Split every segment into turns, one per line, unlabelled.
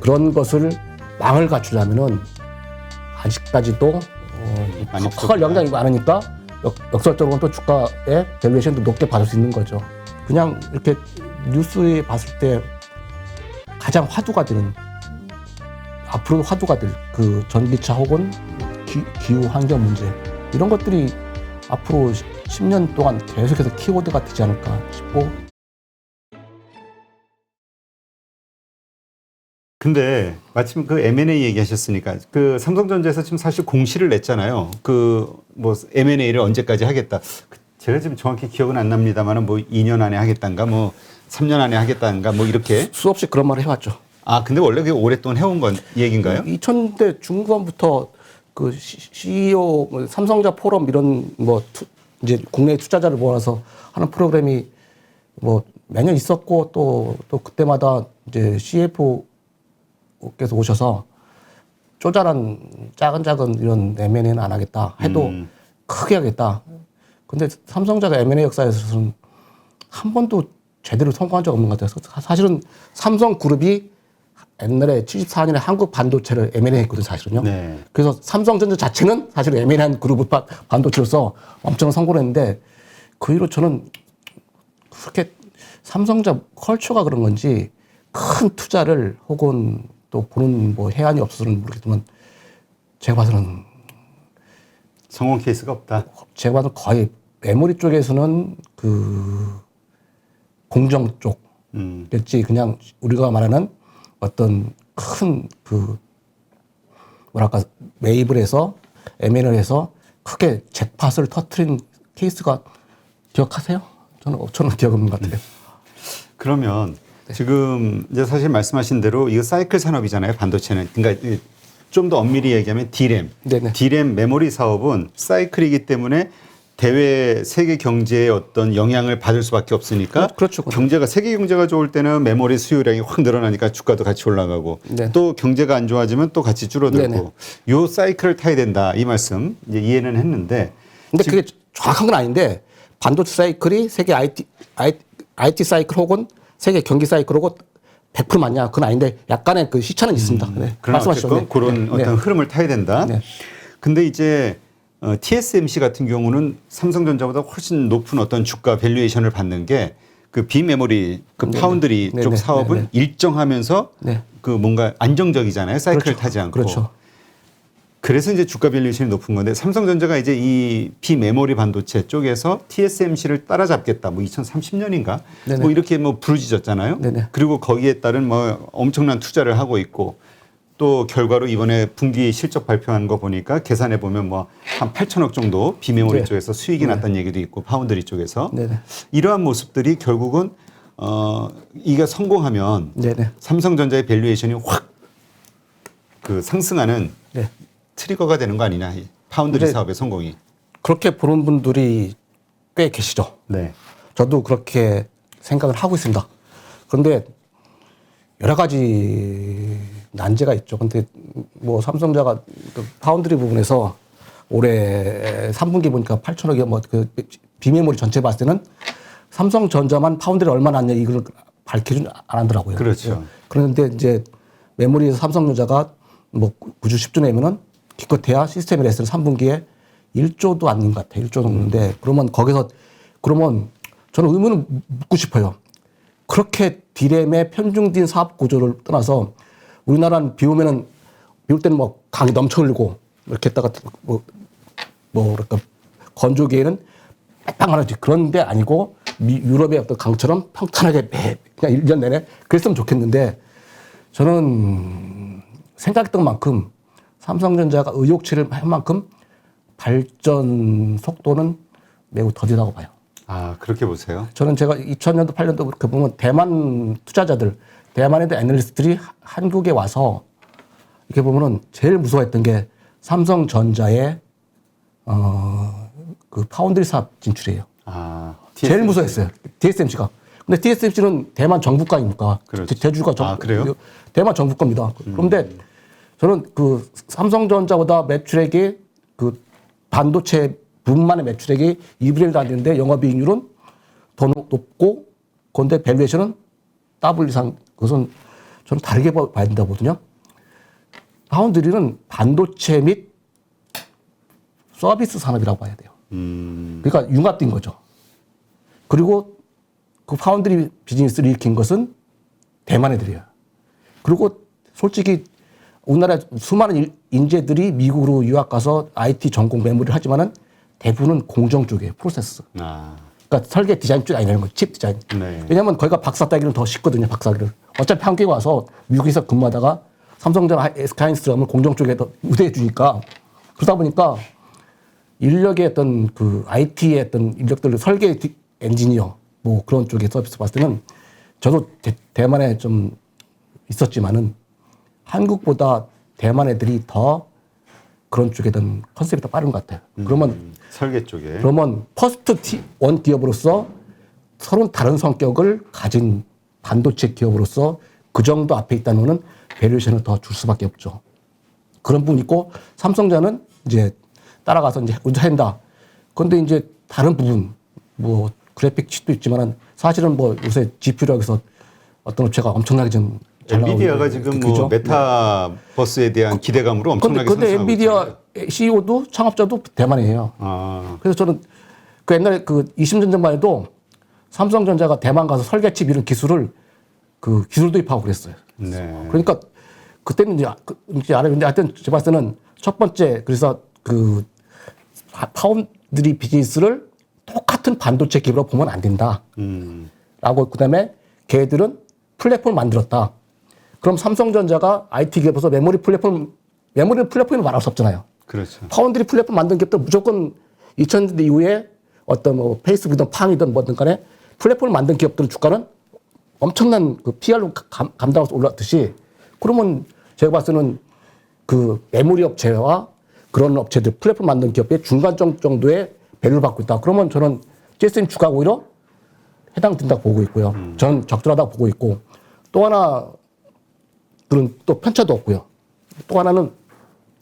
그런 것을 망을 갖추려면은 아직까지도 커갈 영향이 많으니까 역설적으로 또 주가의 밸류에이션도 높게 받을 수 있는 거죠. 그냥 이렇게 뉴스에 봤을 때 가장 화두가 되는 앞으로 화두가 될 그 전기차 혹은 기후 환경 문제 이런 것들이 앞으로 10년 동안 계속해서 키워드가 되지 않을까 싶고.
근데 마침 그 M&A 얘기하셨으니까 그 삼성전자에서 지금 사실 공시를 냈잖아요. 그 뭐 M&A를 언제까지 하겠다. 제가 지금 정확히 기억은 안 납니다만은 뭐 2년 안에 하겠다는가 뭐 3년 안에 하겠다는가 뭐 이렇게
수없이 그런 말을 해왔죠.
아 근데 원래 그게 오랫동안 해온 건 얘기인가요?
2000대 중후반부터 그 CEO 삼성전자 포럼 이런 뭐 이제 국내 투자자를 모아서 하는 프로그램이 뭐 매년 있었고 또 그때마다 이제 CFO께서 오셔서 쪼잔한 작은 이런 M&A는 안 하겠다 해도 크게 하겠다. 근데 삼성전자 M&A 역사에서는 한 번도 제대로 성공한 적 없는 것 같아요. 사실은 삼성그룹이 옛날에 74년에 한국 반도체를 M&A 했거든요, 사실은요.
네.
그래서 삼성전자 자체는 사실 M&A 한 그룹 반도체로서 엄청난 성공을 했는데 그 이후로 저는 그렇게 삼성전자 컬처가 그런 건지 큰 투자를 혹은 또 보는 뭐 해안이 없어서는 모르겠지만 제가 봐서는
성공 케이스가 없다.
제가 봐서 거의 메모리 쪽에서는 그 공정 쪽이었지 그냥 우리가 말하는 어떤 큰 그 뭐랄까 매입을 해서 M&A를 해서 크게 잭팟을 터트린 케이스가 기억하세요? 저는 기억 없는 것 같아요.
그러면 지금 이제 사실 말씀하신 대로 이거 사이클 산업이잖아요, 반도체는. 그러니까 좀 더 엄밀히 얘기하면 D램.
네네.
D램 메모리 사업은 사이클이기 때문에 대외 세계 경제에 어떤 영향을 받을 수밖에 없으니까
그렇죠.
경제가 세계 경제가 좋을 때는 메모리 수요량이 확 늘어나니까 주가도 같이 올라가고
네.
또 경제가 안 좋아지면 또 같이 줄어들고
네네.
요 사이클을 타야 된다 이 말씀 이제 이해는 했는데
근데 그게 정확한 건 아닌데 반도체 사이클이 세계 IT 사이클 혹은 세계 경기 사이클하고 100% 맞냐? 그건 아닌데 약간의 그 시차는 있습니다. 네.
그런
말씀하시죠.
어쨌건 그런
네.
어떤 흐름을 타야 된다.
네.
근데 이제 TSMC 같은 경우는 삼성전자보다 훨씬 높은 어떤 주가 밸류에이션을 받는 게 그 비메모리 그 파운드리 쪽 사업은 일정하면서
네.
그 뭔가 안정적이잖아요. 사이클을
그렇죠.
타지 않고.
그렇죠.
그래서 이제 주가 밸류에이션이 높은 건데 삼성전자가 이제 이 비메모리 반도체 쪽에서 TSMC를 따라잡겠다. 뭐 2030년인가?
네네.
뭐 이렇게 뭐 부르짖었잖아요.
네네.
그리고 거기에 따른 뭐 엄청난 투자를 하고 있고 또 결과로 이번에 분기 실적 발표한 거 보니까 계산해 보면 뭐 한 8천억 정도 비메모리
네.
쪽에서 수익이 났다는 얘기도 있고 파운드리 쪽에서
네네.
이러한 모습들이 결국은 이게 성공하면
네네.
삼성전자의 밸류에이션이 확 그 상승하는
네.
트리거가 되는 거 아니냐 이 파운드리
근데
사업의 성공이.
그렇게 보는 분들이 꽤 계시죠.
네.
저도 그렇게 생각을 하고 있습니다. 그런데 여러 가지 난제가 있죠. 근데 뭐 삼성전자가 그 파운드리 부분에서 올해 3분기 보니까 8천억이 뭐 그 비메모리 전체 봤을 때는 삼성전자만 파운드리 얼마나 났냐 이걸 밝히진 안 하더라고요.
그렇죠.
그런데 이제 메모리에서 삼성전자가 뭐 9주 10주 내면은 기껏해야 시스템 레슨 3분기에 1조도 아닌 것 같아요. 1조 정도인데 그러면 거기서 그러면 저는 의문을 묻고 싶어요. 그렇게 D램의 편중된 사업 구조를 떠나서 우리나라는 비 오면은 비 올 때는 뭐 강이 넘쳐 흘리고 이렇게 했다가 뭐랄까 건조기에는 빵빵하지 그런 게 아니고 유럽의 어떤 강처럼 평탄하게 그냥 1년 내내 그랬으면 좋겠는데 저는 생각했던 만큼 삼성전자가 의욕치를 한 만큼 발전 속도는 매우 더디다고 봐요.
아 그렇게 보세요.
저는 제가 2000년도 8년도 그렇게 보면 대만 투자자들, 대만의 애널리스트들이 한국에 와서 이렇게 보면은 제일 무서워했던 게 삼성전자의 그 파운드리 사업 진출이에요.
아
제일 무서워했어요. TSMC가. 근데 TSMC는 대만 정부가입니까?
그렇죠.
제주가
그래요?
대만 정부 겁니다. 그런데 저는 그 삼성전자보다 매출액이 그 반도체 분만의 매출액이 2분의 1도 안 되는데 영업이익률은 더 높고 그런데 밸류에이션은 더블 이상. 그것은 저는 다르게 봐야 된다고 보거든요. 파운드리는 반도체 및 서비스 산업이라고 봐야 돼요. 그러니까 융합된 거죠. 그리고 그 파운드리 비즈니스를 일으킨 것은 대만 애들이에요. 그리고 솔직히 우리나라 수많은 인재들이 미국으로 유학 가서 IT 전공 메모리를 하지만은 대부분은 공정 쪽이에요. 프로세스. 그러니까 설계 디자인 쪽이 아니라는 거죠. 칩 디자인.
네.
왜냐하면 거기가 박사 따기는 더 쉽거든요. 박사를. 어차피 한국에 와서 미국에서 근무하다가 삼성전 SK하이닉스 하면 공정 쪽에 더 우대해 주니까 그러다 보니까 인력의 어떤 그 IT의 어떤 인력들 설계 엔지니어 뭐 그런 쪽에 서비스 봤을 때는 저도 대만에 좀 있었지만은 한국보다 대만 애들이 더 그런 쪽에 대한 컨셉이 더 빠른 것 같아요. 그러면
설계 쪽에.
그러면 퍼스트 원 기업으로서 서로 다른 성격을 가진 반도체 기업으로서 그 정도 앞에 있다는 것은 밸류에이션을 더 줄 수밖에 없죠. 그런 부분이 있고 삼성전자는 이제 따라가서 이제 운전한다. 그런데 이제 다른 부분 뭐 그래픽 칩도 있지만은 사실은 뭐 요새 GPU라고 해서 어떤 업체가 엄청나게 좀 잘 나오고
엔비디아가 지금 뭐 메타버스에 대한 기대감으로 엄청나게
근데
상승하고
엔비디아
있잖아요.
CEO도 창업자도 대만이에요. 그래서 저는 그 옛날에 그 20년 전만 해도 삼성전자가 대만 가서 설계칩 이런 기술을 그 기술 도입하고 그랬어요.
네.
그러니까 그때는 이제 알아요. 하여튼 제가 봤을 때는 첫 번째 그래서 그 파운드리 비즈니스를 똑같은 반도체 기업으로 보면 안 된다. 라고 그다음에 걔들은 플랫폼을 만들었다. 그럼 삼성전자가 IT 기업에서 메모리 플랫폼을 말할 수 없잖아요.
그렇죠.
파운드리 플랫폼 만든 기업들 무조건 2000년대 이후에 어떤 뭐 페이스북이든 팡이든 뭐든 간에 플랫폼을 만든 기업들은 주가는 엄청난 그 PR로 감당해서 올랐듯이 그러면 제가 봤을 때는 그 메모리 업체와 그런 업체들 플랫폼 만든 기업의 중간 정도의 밸류를 받고 있다. 그러면 저는 TSM 주가가 오히려 해당된다고 보고 있고요. 저는 적절하다고 보고 있고 또 하나들은 또 편차도 없고요. 또 하나는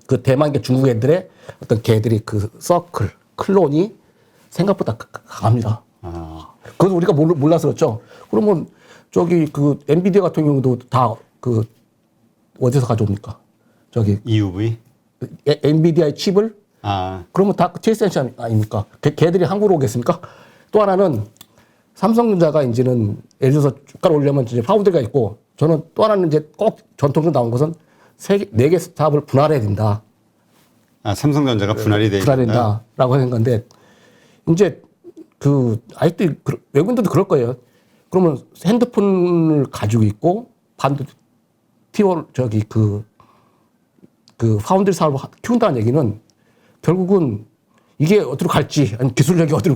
그 대만 중국 애들의 어떤 걔들이 그 서클, 클론이 생각보다 강합니다. 그건 우리가 몰라서 그렇죠. 그러면 저기 그 엔비디아 같은 경우도 다 그 어디서 가져옵니까? 저기
EUV?
엔비디아의 칩을 그러면 다 TSMC 아닙니까? 걔들이 한국으로 오겠습니까? 또 하나는 삼성전자가 이제는 예를 들어서 주가를 올려면 이제 파운드리가 있고 저는 또 하나는 이제 꼭 전통적으로 나온 것은 네 개 사업을 분할해야 된다.
삼성전자가 분할이 되야
된다라고 하는 건데 이제 그 아직도 외국인들도 그럴 거예요. 그러면 핸드폰을 가지고 있고 반도체 저기 그 파운드리 사업을 키운다는 얘기는 결국은 이게 어디로 갈지 아니면 기술력이 어디로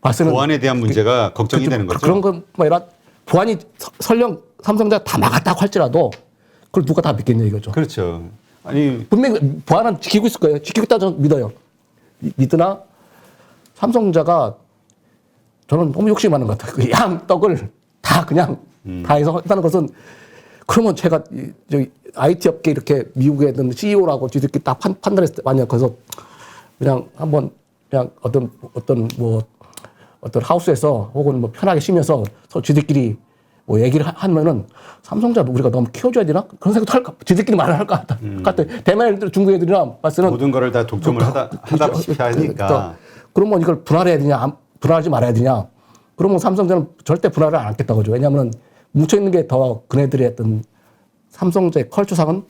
갈지
보안에 대한 문제가 걱정이 되는 거죠.
그런 것만 아니라 보안이 설령 삼성전자 다 막았다고 할지라도 그걸 누가 다 믿겠냐 이거죠.
그렇죠. 아니
분명히 보안은 지키고 있을 거예요. 지키고 있다 저는 믿어요. 믿으나 삼성전자가 저는 너무 욕심이 많은 것 같아요. 그 양 떡을 다 그냥 다 해서 했다는 것은 그러면 제가 저기 IT 업계 이렇게 미국에 있는 CEO라고 지들끼리 딱 판단했을 때 만약 그래서 그냥 한번 그냥 어떤 하우스에서 혹은 뭐 편하게 쉬면서 지들끼리 뭐 얘기를 하면은 삼성전자 우리가 너무 키워줘야 되나 그런 생각도 할까 지들끼리 말을 할 것 같아. 대만 애들 중국 애들이나 봤을 때는
모든 거를 다 독점을 하다시피 하니까
그러면 이걸 분할해야 되냐 분할하지 말아야 되냐 그러면 삼성전자는 절대 분할을 안 하겠다고 하죠. 왜냐하면 뭉쳐있는 게 더 그네들의 어떤 삼성전자의 컬처상은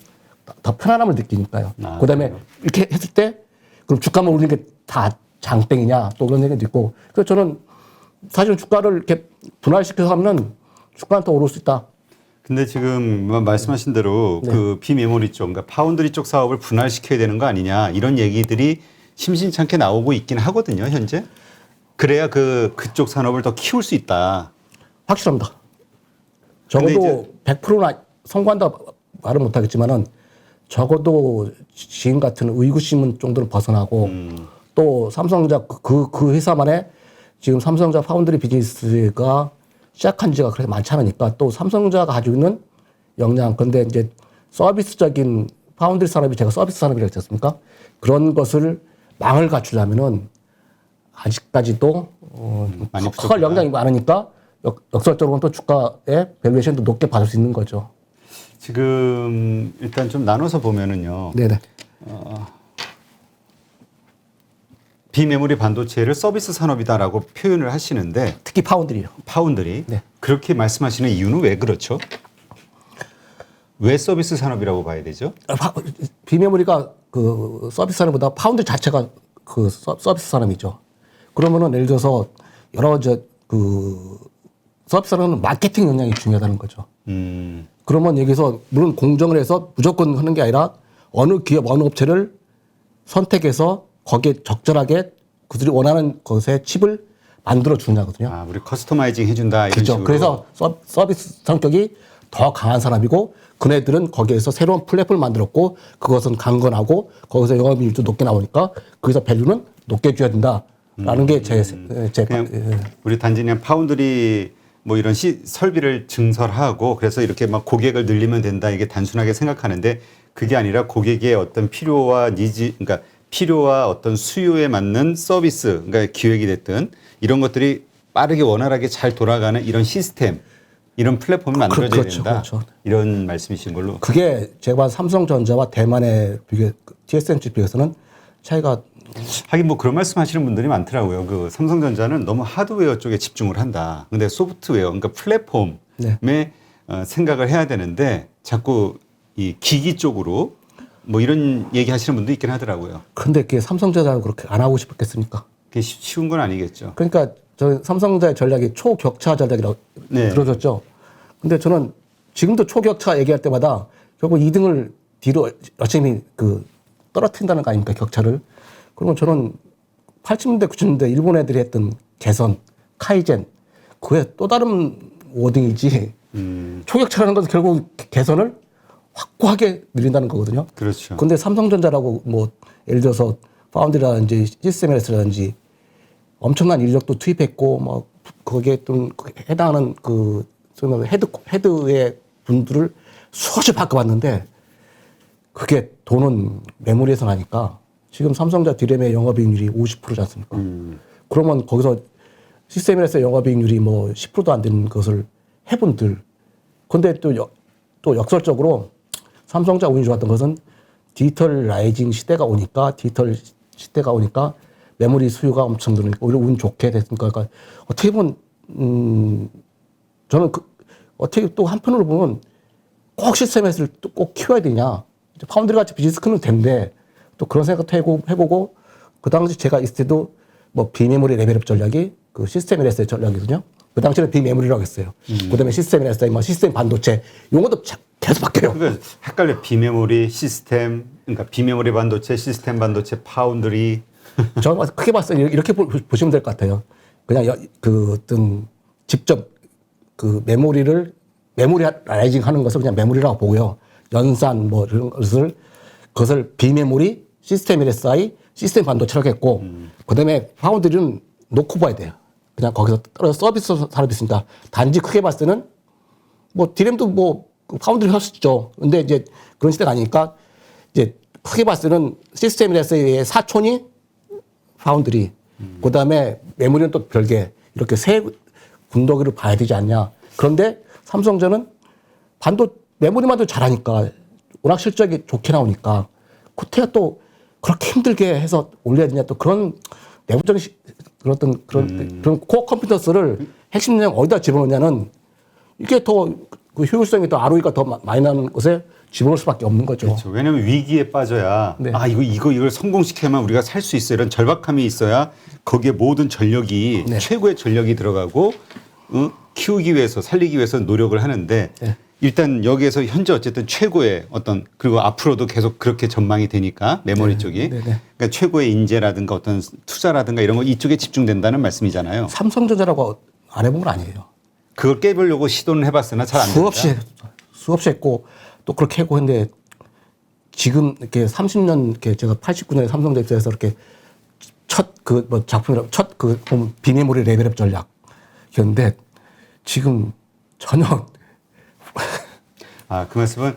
더 편안함을 느끼니까요. 그다음에 이렇게 했을 때 그럼 주가만 오르는 게 다 장땡이냐 또 그런 얘기도 있고 그래서 저는 사실 주가를 이렇게 분할시켜서 하면은 주가는 더 오를 수 있다.
근데 지금 말씀하신 대로 그 비메모리 쪽, 그러니까 파운드리 쪽 사업을 분할시켜야 되는 거 아니냐 이런 얘기들이 심심찮게 나오고 있긴 하거든요, 현재. 그래야 그쪽 산업을 더 키울 수 있다.
확실합니다. 적어도 100%나 성공한다 말은 못하겠지만은 적어도 지금 같은 의구심은 정도는 벗어나고 또 삼성전자 그 회사만의 지금 삼성전자 파운드리 비즈니스가 시작한 지가 그렇게 많지 않으니까 또 삼성전자가 가지고 있는 역량 그런데 이제 서비스적인 파운드리 산업이 제가 서비스 산업이라고 했지 않습니까? 그런 것을 망을 갖추려면은 아직까지도
많이
커갈 역량이 많으니까 역설적으로는 또 주가의 밸류에이션도 높게 받을 수 있는 거죠.
지금 일단 좀 나눠서 보면은요.
네네.
비메모리 반도체를 서비스 산업이다라고 표현을 하시는데
특히 파운드리요.
파운드리
네.
그렇게 말씀하시는 이유는 왜 그렇죠? 왜 서비스 산업이라고 봐야 되죠?
비메모리가 그 서비스 산업보다 파운드리 자체가 그 서비스 산업이죠. 그러면은 예를 들어서 여러 가지 그 서비스 산업은 마케팅 역량이 중요하다는 거죠. 그러면 여기서 물론 공정을 해서 무조건 하는 게 아니라 어느 기업, 어느 업체를 선택해서 거기에 적절하게 그들이 원하는 것에 칩을 만들어 주냐거든요.
아, 우리 커스터마이징 해준다 이런
그렇죠.
식으로.
그래서 서비스 성격이 더 강한 사람이고 그네들은 거기에서 새로운 플랫폼을 만들었고 그것은 강건하고 거기서 영업이익도 높게 나오니까 거기서 밸류는 높게 줘야 된다라는 게 제
그냥 우리 단지 그냥 파운드리 뭐 이런 설비를 증설하고 그래서 이렇게 막 고객을 늘리면 된다 이게 단순하게 생각하는데 그게 아니라 고객의 어떤 필요와 니즈 그러니까 필요와 어떤 수요에 맞는 서비스 그러니까 기획이 됐든 이런 것들이 빠르게 원활하게 잘 돌아가는 이런 시스템 이런 플랫폼이 만들어져야
그렇죠,
된다.
그렇죠.
이런 말씀이신 걸로.
그게 제가 봐서 삼성전자와 대만의 TSMC 비교해서는 차이가
하긴 뭐 그런 말씀하시는 분들이 많더라고요. 그 삼성전자는 너무 하드웨어 쪽에 집중을 한다. 근데 소프트웨어, 그러니까 플랫폼에 생각을 해야 되는데 자꾸 이 기기 쪽으로 뭐 이런 얘기하시는 분도 있긴 하더라고요.
그런데 그게 삼성전자는 그렇게 안 하고 싶었겠습니까?
그게 쉬운 건 아니겠죠.
그러니까 저 삼성전자의 전략이 초격차 전략이라고
네.
들어졌죠. 근데 저는 지금도 초격차 얘기할 때마다 결국 2등을 뒤로 열심히 그 떨어뜨린다는 거 아닙니까 격차를. 그러면 저는 80년대 90년대 일본 애들이 했던 개선, 카이젠 그게 또 다른 워딩이지 초격차라는 것은 결국 개선을 확고하게 늘린다는 거거든요.
그렇죠.
근데 삼성전자라고 뭐 예를 들어서 파운드라든지 시스템에서라든지 엄청난 인력도 투입했고 뭐 거기에 좀 해당하는 그 헤드의 분들을 수없이 바꿔봤는데 그게 돈은 메모리에서 나니까 지금 삼성전자 디램의 영업이익률이 50%지 않습니까? 그러면 거기서 시스템에서 영업이익률이 뭐 10%도 안 되는 것을 해본들. 근데 또 역설적으로 삼성전자 운이 좋았던 것은 디지털 라이징 시대가 오니까 메모리 수요가 엄청 늘으니까 오히려 운 좋게 됐으니까 그러니까 어떻게 보면 저는 어떻게 또 한편으로 보면 꼭 시스템에서 꼭 키워야 되냐. 파운드리 같이 비즈니스 크는 된데 또 그런 생각도 해보고 그 당시 제가 있을 때도 뭐 비메모리 레벨업 전략이 그 시스템 LSI 전략이거든요. 그 당시에는 비메모리라고 했어요. 그다음에 시스템 LSI, 뭐 시스템 반도체 용어도 계속 바뀌어요.
그러니까 헷갈려. 비메모리 시스템, 그러니까 비메모리 반도체, 시스템 반도체, 파운드리.
저는 크게 봤어요. 이렇게 보시면 될 것 같아요. 그냥 어떤 직접 그 메모리 라이징 하는 것을 그냥 메모리라고 보고요. 연산 뭐 이런 그것을 비메모리, 시스템 LSI, 시스템 반도체라고 했고 그다음에 파운드리는 놓고 봐야 돼요. 그냥 거기서 떨어져 서비스 산업이 있습니다. 단지 크게 봤을 때는 뭐 디램도 뭐 파운드리 했었죠. 근데 이제 그런 시대가 아니니까 이제 크게 봤을 때는 시스템 LSI의 사촌이 파운드리, 그다음에 메모리는 또 별개 이렇게 세 군더기를 봐야 되지 않냐. 그런데 삼성전자는 메모리만도 잘하니까 워낙 실적이 좋게 나오니까 코테가 또 그렇게 힘들게 해서 올려야 되냐 또 그런 내부적인 그런 코어 컴퓨터스를 핵심 내용 어디다 집어넣냐는 이게 더 그 효율성이 더 ROE가 더 많이 나는 것에 집어넣을 수밖에 없는 거죠.
그렇죠. 왜냐하면 위기에 빠져야
네.
아 이걸 성공시켜야만 우리가 살 수 있어 이런 절박함이 있어야 거기에 모든 전력이
네.
최고의 전력이 들어가고 키우기 위해서 살리기 위해서 노력을 하는데
네.
일단 여기에서 현재 어쨌든 최고의 어떤 그리고 앞으로도 계속 그렇게 전망이 되니까 메모리 쪽이 그러니까 최고의 인재라든가 어떤 투자라든가 이런 거 이쪽에 집중된다는 말씀이잖아요.
삼성전자라고 안 해본 건 아니에요.
그걸 깨보려고 시도는 해봤으나 잘 안 된다.
수없이 했고 또 그렇게 하고 했는데 지금 이렇게 30년 이렇게 제가 89년에 삼성전자 입사해서 이렇게 첫 그 뭐 작품이라고 첫 그 비메모리 레벨업 전략이었는데 지금 전혀
그 말씀은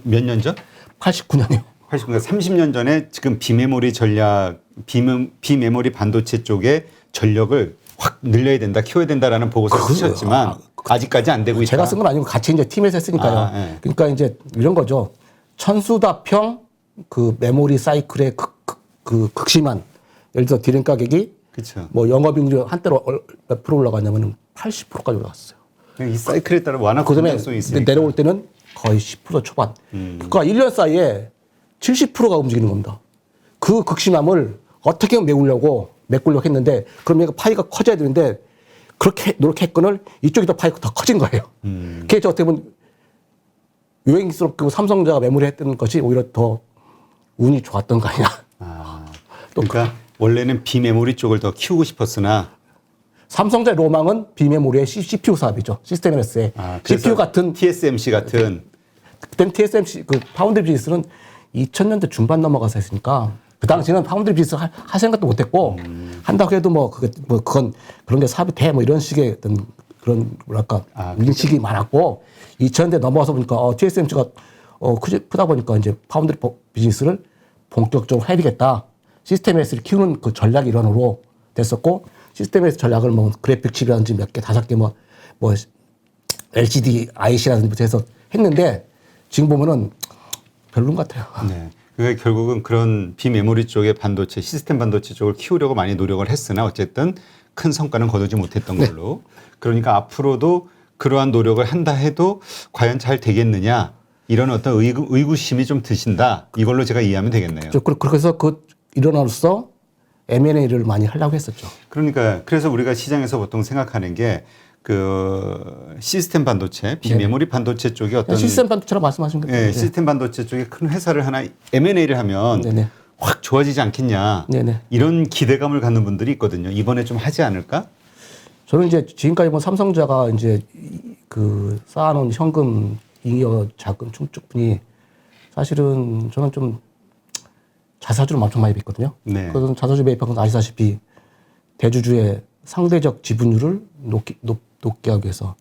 몇 년 전?
89년이요.
89년 30년 전에 지금 비메모리 전략, 비메모리 반도체 쪽에 전력을 확 늘려야 된다, 키워야 된다라는 보고서를 쓰셨지만 아직까지 안 되고 있다.
제가 쓴 건 아니고 같이 이제 팀에서 했으니까요.
네.
그러니까 이제 이런 거죠. 천수다평 그 메모리 사이클의 그 극심한 예를 들어 디램 가격이
그렇죠.
뭐 영업이익률이 한때로 몇 프로 올라가냐면은 80%까지 올라갔어요.
이 사이클에 따라 완화
그다음에
공정성이 있으니까.
내려올 때는 거의 10% 초반. 그러니까 1년 사이에 70%가 움직이는 겁니다. 그 극심함을 어떻게 메우려고 메꾸려고 했는데 그럼 얘가 파이가 커져야 되는데 그렇게 노력했건을 이쪽이 더 파이가 더 커진 거예요. 그게 어떻게 보면 요행스럽고 삼성전자가 메모리 했던 것이 오히려 더 운이 좋았던 거 아니냐.
그러니까 원래는 비메모리 쪽을 더 키우고 싶었으나
삼성전자 로망은 비메모리의 CPU 사업이죠. 시스템 OS의 CPU 같은
TSMC 같은
그때는 TSMC 그 파운드리 비즈니스는 2000년대 중반 넘어가서 했으니까 그 당시에는 파운드리 비즈니스 할 생각도 못했고 한다고 해도 뭐 그건 그런 게 사업이 돼 뭐 이런 식의 어떤 그런 뭐랄까 인식이 많았고 2000년대 넘어와서 보니까 TSMC가 크다 보니까 이제 파운드리 비즈니스를 본격적으로 해야겠다. 시스템 S를 키우는 그 전략 일환으로 됐었고 시스템 S 전략을 뭐 그래픽 칩이라든지 몇 개, 5개 뭐 LCD, IC라든지 해서 했는데 지금 보면은 별론 같아요.
네. 그게 결국은 그런 비메모리 쪽의 반도체, 시스템 반도체 쪽을 키우려고 많이 노력을 했으나 어쨌든 큰 성과는 거두지 못했던 걸로. 그러니까 앞으로도 그러한 노력을 한다 해도 과연 잘 되겠느냐 이런 어떤 의구심이 좀 드신다. 이걸로 제가 이해하면 되겠네요.
그래서 그 일원으로서 M&A를 많이 하려고 했었죠.
그러니까 그래서 우리가 시장에서 보통 생각하는 게 그 시스템 반도체, 비메모리 반도체 쪽이 어떤
시스템 반도체라고 말씀하신 거죠.
네, 시스템 반도체 쪽에 큰 회사를 하나 M&A를 하면
네네.
확 좋아지지 않겠냐.
네네.
이런 기대감을 갖는 분들이 있거든요. 이번에 좀 하지 않을까?
저는 이제 지금까지 본 삼성전자가 이제 그 쌓아놓은 현금 잉여 자금 충족분이 사실은 저는 좀 자사주를 엄청 많이 뺐거든요.
네.
그래서 자사주 매입한 건 아시다시피 대주주의 상대적 지분율을 높게 하기 위해서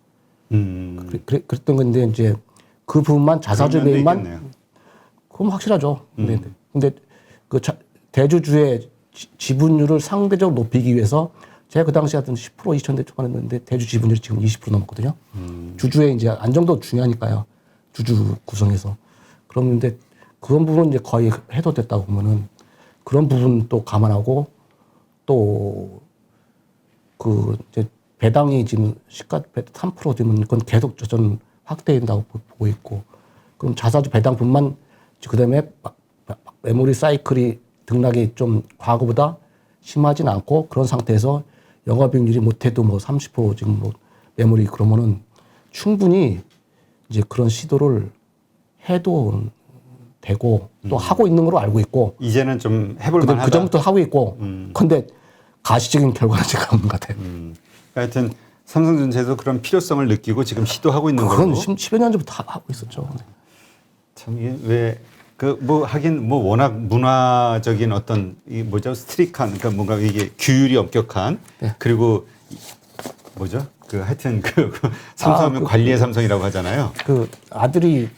그랬던 건데 이제 그 부분만 자사주 매입만 그건 확실하죠. 근데 그 대주주의 지분율을 상대적으로 높이기 위해서 제가 그 당시 하던 10% 2000대 초반 했는데 대주 지분율이 지금 20% 넘었거든요. 주주의 이제 안정도 중요하니까요. 주주 구성에서. 그런데 그런 부분은 이제 거의 해소됐다고 보면은 그런 부분 또 감안하고 또 그 이제 배당이 지금 시가 3% 되면 그건 계속 저는 확대된다고 보고 있고 그럼 자사주 배당분만 그다음에 메모리 사이클이 등락이 좀 과거보다 심하진 않고 그런 상태에서 영업이익률이 못해도 뭐 30% 지금 뭐 메모리 그러면은 충분히 이제 그런 시도를 해도 되고 또 하고 있는 걸로 알고 있고
이제는 좀 해볼 만하다.
그 전부터 하고 있고 근데 가시적인 결과는 지금 없는 것 같아요.
하여튼 삼성전자에서 그런 필요성을 느끼고 지금 시도하고 있는
그건
걸로.
10여 년 전부터 하고 있었죠.
참 이게 왜 그 뭐 하긴 뭐 워낙 문화적인 어떤 이 뭐죠 스트릭한 그러니까 뭔가 이게 규율이 엄격한 그리고 뭐죠 그 하여튼 그 삼성하면 관리의 삼성이라고 하잖아요.
그 아들이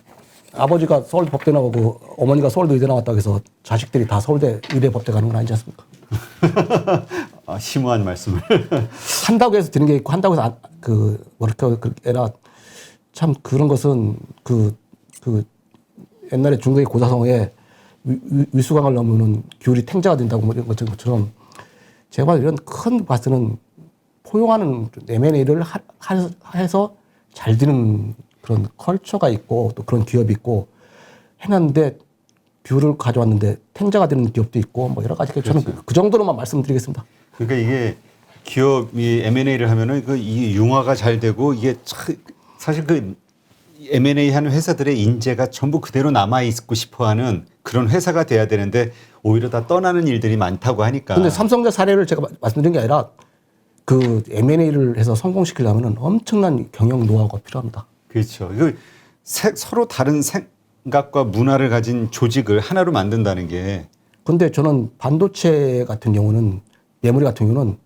아버지가 서울대 법대 나오고 어머니가 서울대 의대 나왔다고 해서 자식들이 다 서울대 의대 법대 가는 건 아니지 않습니까?
심오한 말씀을
한다고 해서 되는 게 있고 한다고 해서 그 뭐랄까 그 애라 참 그런 것은 그 옛날에 중국의 고사성어에 위수강을 넘으면 귤이 탱자가 된다고 뭐 이런 것처럼 제가 이런 큰 바스는 포용하는 M&A를 해서 잘 되는 그런 컬처가 있고 또 그런 기업이 있고 해놨는데 뷰를 가져왔는데 탱자가 되는 기업도 있고 뭐 여러 가지 저는 그 정도로만 말씀드리겠습니다.
그러니까 이게 기업이 M&A를 하면은 이 융화가 잘 되고 이게 사실 그 M&A 하는 회사들의 인재가 전부 그대로 남아 있고 싶어하는 그런 회사가 돼야 되는데 오히려 다 떠나는 일들이 많다고 하니까.
근데 삼성전자 사례를 제가 말씀드린 게 아니라 그 M&A를 해서 성공시키려면은 엄청난 경영 노하우가 필요합니다.
그렇죠. 서로 다른 생각과 문화를 가진 조직을 하나로 만든다는 게.
근데 저는 반도체 같은 경우는 메모리 같은 경우는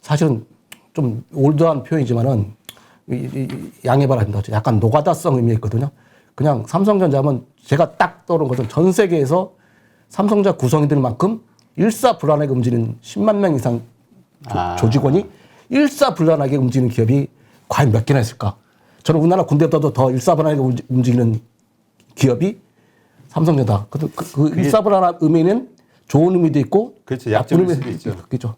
사실은 좀 올드한 표현이지만은 양해바라 한다. 약간 노가다성 의미가 있거든요. 그냥 삼성전자면 제가 딱 떠오른 것은 전 세계에서 삼성전자 구성인들만큼 일사불란하게 움직이는 10만 명 이상 조직원이 일사불란하게 움직이는 기업이 과연 몇 개나 있을까? 저는 우리나라 군대보다도 더 일사불란하게 움직이는 기업이 삼성전자. 그 일사불란한 의미는 좋은 의미도 있고,
그렇죠. 약점일
나쁜
수도
의미도
있죠.
있죠.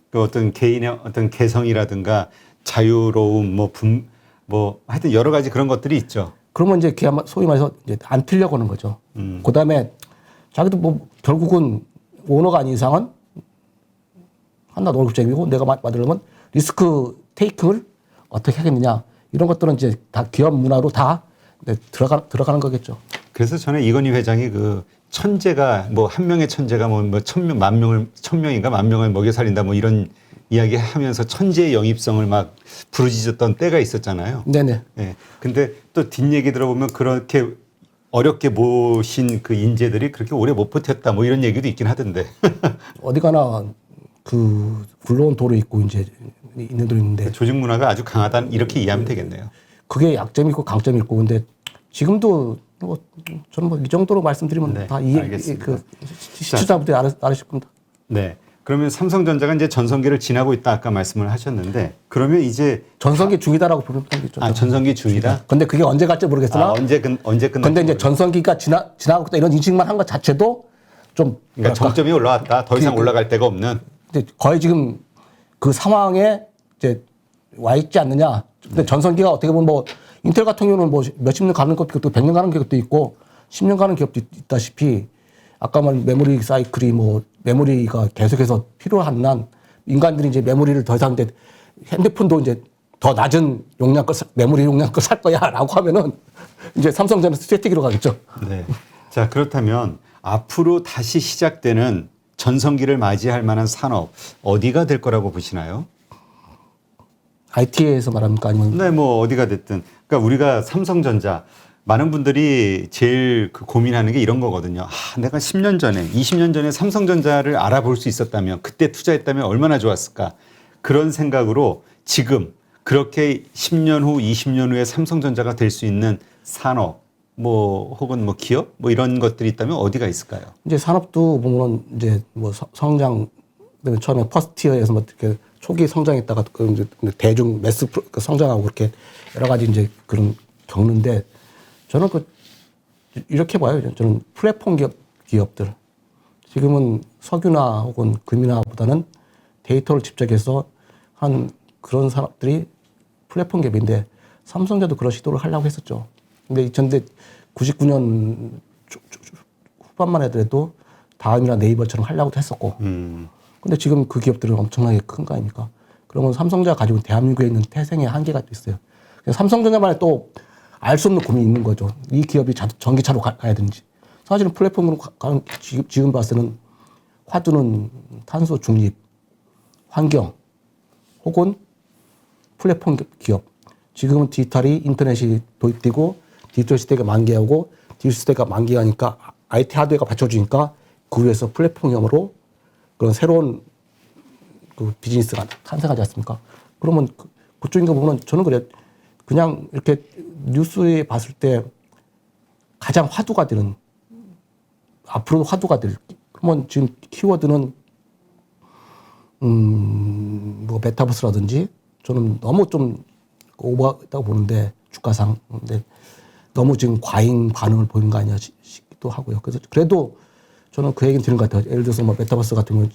그 어떤 개인의 어떤 개성이라든가 자유로움, 뭐 하여튼 여러 가지 그런 것들이 있죠.
그러면 이제 그야말로 소위 말해서 이제 안 틀려고 하는 거죠. 그 다음에 자기도 뭐 결국은 오너가 아닌 이상은 한나 월급쟁이고 내가 만들려면 리스크 테이크를 어떻게 하겠느냐. 이런 것들은 이제 다 기업 문화로 다 들어가는 거겠죠.
그래서 저는 이건희 회장이 그 천재가 뭐 한 명의 천재가 뭐 천명인가 만 명을 먹여 살린다 뭐 이런 이야기 하면서 천재의 영입성을 막 부르짖었던 때가 있었잖아요.
네네.
예. 근데 또 뒷얘기 들어보면 그렇게 어렵게 모신 그 인재들이 그렇게 오래 못 버텼다 뭐 이런 얘기도 있긴 하던데.
어디 가나 그 굴러온 돌이 있고 이제 있는 돌이 있는데
조직 문화가 아주 강하다 이렇게 이해하면 되겠네요.
그게 약점이 있고 강점이 있고 근데 지금도 뭐 저는 뭐 이 정도로 말씀드리면
네,
다
알겠습니다.
그 시청자분들이 알으실 겁니다.
네. 그러면 삼성전자가 이제 전성기를 지나고 있다 아까 말씀을 하셨는데 그러면 이제
전성기 중이다라고 보면 되겠죠.
전성기 중이다.
근데 그게 언제 갈지 모르겠으나
언제 끝날지
근데 이제 전성기가 지나고 있다 이런 인식만 한 것 자체도 좀
그러니까 정점이 올라왔다. 더 이상 올라갈 데가 없는.
이제 거의 지금 그 상황에 이제 와 있지 않느냐. 근데 전성기가 어떻게 보면 뭐 인텔 같은 경우는 뭐 몇십 년 가는 것도 있고 100년 가는 기업도 있고 10년 가는 기업도 있다시피 아까 말한 메모리 사이클이 뭐 메모리가 계속해서 필요한 한 인간들이 이제 메모리를 더 이상 이제 핸드폰도 이제 더 낮은 용량 거 메모리 용량 거 살 거야라고 하면은 이제 삼성전자 스트래티기로 가겠죠.
네. 자, 그렇다면 앞으로 다시 시작되는 전성기를 맞이할 만한 산업 어디가 될 거라고 보시나요?
IT에서 말합니까 아니면
네, 뭐 어디가 됐든. 그러니까 우리가 삼성전자 많은 분들이 제일 그 고민하는 게 이런 거거든요. 내가 10년 전에, 20년 전에 삼성전자를 알아볼 수 있었다면, 그때 투자했다면 얼마나 좋았을까. 그런 생각으로 지금 그렇게 10년 후, 20년 후에 삼성전자가 될 수 있는 산업, 뭐 혹은 뭐 기업, 뭐 이런 것들이 있다면 어디가 있을까요?
이제 산업도 보면 이제 뭐 성장 그다음에 처음에 퍼스트티어에서 뭐 이렇게 초기 성장했다가 그 이제 대중 매스 성장하고 그렇게 여러 가지 이제 그런 겪는데 저는 이렇게 봐요. 저는 플랫폼 기업들 지금은 석유나 혹은 금이나보다는 데이터를 집적해서 한 그런 사람들이 플랫폼 기업인데 삼성전자도 그런 시도를 하려고 했었죠. 근데 99년 후반만 해도 다음이나 네이버처럼 하려고도 했었고. 근데 지금 그 기업들은 엄청나게 큰 거 아닙니까? 그러면 삼성전자가 가지고 대한민국에 있는 태생의 한계가 있어요. 삼성전자만의 또 알 수 없는 고민이 있는 거죠. 이 기업이 전기차로 가야 되는지. 사실은 플랫폼으로 가는 지금 봤을 때는 화두는 탄소 중립, 환경, 혹은 플랫폼 기업. 지금은 디지털이 인터넷이 도입되고 디지털 시대가 만개하고 디지털 시대가 만개하니까 IT 하드웨어가 받쳐주니까 그 위에서 플랫폼형으로 그런 새로운 그 비즈니스가 탄생하지 않습니까? 그러면 그쪽인 거 보면 저는 그래요. 그냥 이렇게 뉴스에 봤을 때 가장 화두가 되는 앞으로 화두가 될 그러면 지금 키워드는 뭐 메타버스라든지 저는 너무 좀 오버했다고 보는데 주가상 근데 너무 지금 과잉 반응을 보이는 거 아니야 싶기도 하고요. 그래서 그래도 저는 그 얘기는 드는 것 같아요. 예를 들어서 뭐 메타버스 같은 경우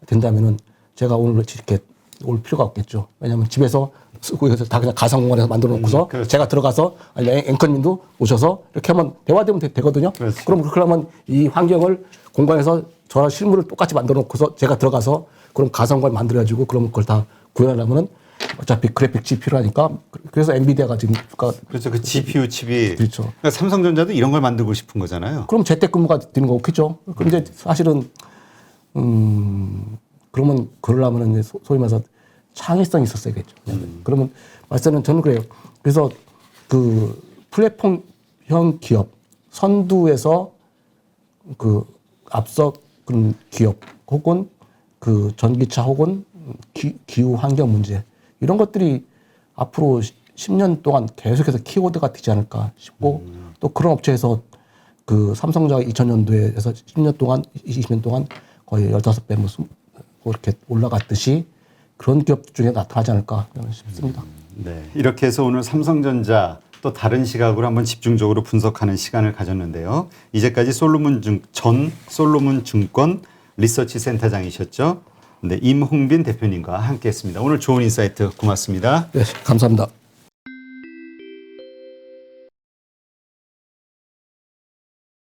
된다면은 제가 오늘 이렇게 올 필요가 없겠죠. 왜냐하면 집에서 쓰고 해서 다 그냥 가상공간에서 만들어 놓고서
그렇죠.
제가 들어가서 아니 앵커님도 오셔서 이렇게 하면 대화되면 되거든요.
그렇죠.
그럼 그렇게 하면 이 환경을 공간에서 저랑 실물을 똑같이 만들어 놓고서 제가 들어가서 그럼 가상공간 만들어가지고 그러면 그걸 다 구현하려면은 어차피 그래픽 칩 필요하니까 그래서 엔비디아가 지금
그렇죠. 그 GPU 칩이
그렇죠.
그러니까 삼성전자도 이런 걸 만들고 싶은 거잖아요.
그럼 재택근무가 되는 거 없겠죠. 근데 사실은 그러면 그러려면 이제 소위 말해서 창의성이 있었어야겠죠. 그러면 말씀은 저는 그래요. 그래서 그 플랫폼형 기업 선두에서 그 앞서 그런 기업 혹은 그 전기차 혹은 기후 환경 문제 이런 것들이 앞으로 10년 동안 계속해서 키워드가 되지 않을까 싶고 또 그런 업체에서 그 삼성전자가 2000년도에서 10년 동안 20년 동안 거의 15배 뭐 이렇게 올라갔듯이 그런 기업 중에 나타나지 않을까 싶습니다.
네. 이렇게 해서 오늘 삼성전자 또 다른 시각으로 한번 집중적으로 분석하는 시간을 가졌는데요. 이제까지 전 솔로몬 증권 리서치 센터장이셨죠. 네, 임홍빈 대표님과 함께했습니다. 오늘 좋은 인사이트 고맙습니다.
네, 감사합니다.